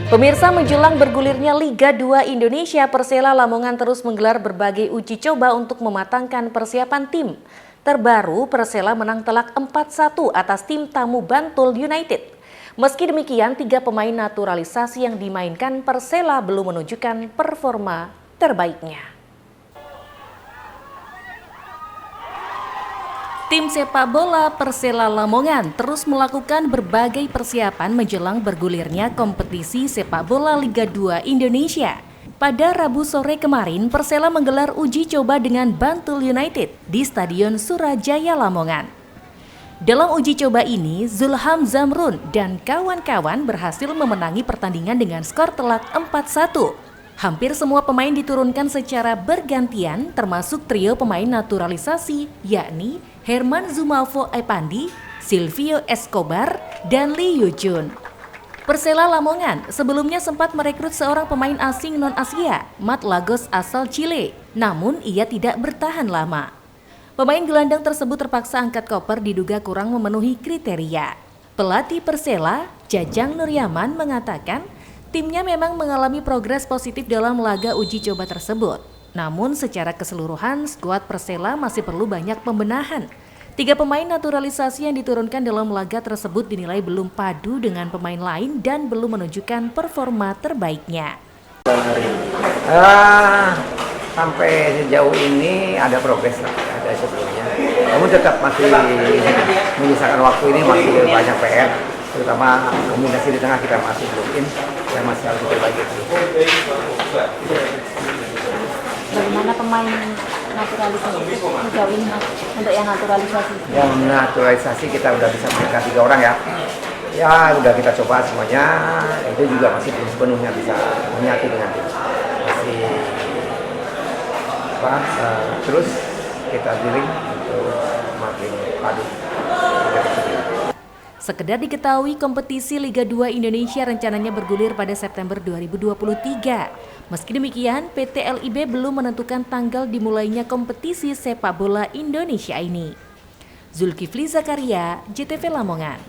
Pemirsa, menjelang bergulirnya Liga 2 Indonesia, Persela Lamongan terus menggelar berbagai uji coba untuk mematangkan persiapan tim. Terbaru, Persela menang telak 4-1 atas tim tamu Bantul United. Meski demikian, 3 pemain naturalisasi yang dimainkan Persela belum menunjukkan performa terbaiknya. Tim sepak bola Persela Lamongan terus melakukan berbagai persiapan menjelang bergulirnya kompetisi sepak bola Liga 2 Indonesia. Pada Rabu sore kemarin, Persela menggelar uji coba dengan Bantul United di Stadion Surajaya Lamongan. Dalam uji coba ini, Zulham Zamrun dan kawan-kawan berhasil memenangi pertandingan dengan skor telak 4-1. Hampir semua pemain diturunkan secara bergantian, termasuk trio pemain naturalisasi, yakni Herman Zumalvo Epandi, Silvio Escobar, dan Lee Yujun. Persela Lamongan sebelumnya sempat merekrut seorang pemain asing non-Asia, Matt Lagos asal Chile, namun ia tidak bertahan lama. Pemain gelandang tersebut terpaksa angkat koper diduga kurang memenuhi kriteria. Pelatih Persela, Jajang Nuryaman, mengatakan timnya memang mengalami progres positif dalam laga uji coba tersebut. Namun secara keseluruhan, skuad Persela masih perlu banyak pembenahan. 3 pemain naturalisasi yang diturunkan dalam laga tersebut dinilai belum padu dengan pemain lain dan belum menunjukkan performa terbaiknya. Sampai sejauh ini ada progres lah, ada sebelumnya. Namun tetap masih menyisakan waktu, ini masih banyak PR. Terutama komunikasi di tengah kita masih belum dan masih harus diperbaiki. Bagaimana pemain naturalisasi sejauh ini, Mas, untuk yang naturalisasi? Yang naturalisasi kita udah bisa berikan 3 orang ya. Ya udah kita coba semuanya, itu juga masih belum sepenuhnya bisa menyatu dengan tim. Masih terus kita giling untuk makin padu. Sekedar diketahui, kompetisi Liga 2 Indonesia rencananya bergulir pada September 2023. Meski demikian, PT LIB belum menentukan tanggal dimulainya kompetisi sepak bola Indonesia ini. Zulkifli Zakaria, JTV Lamongan.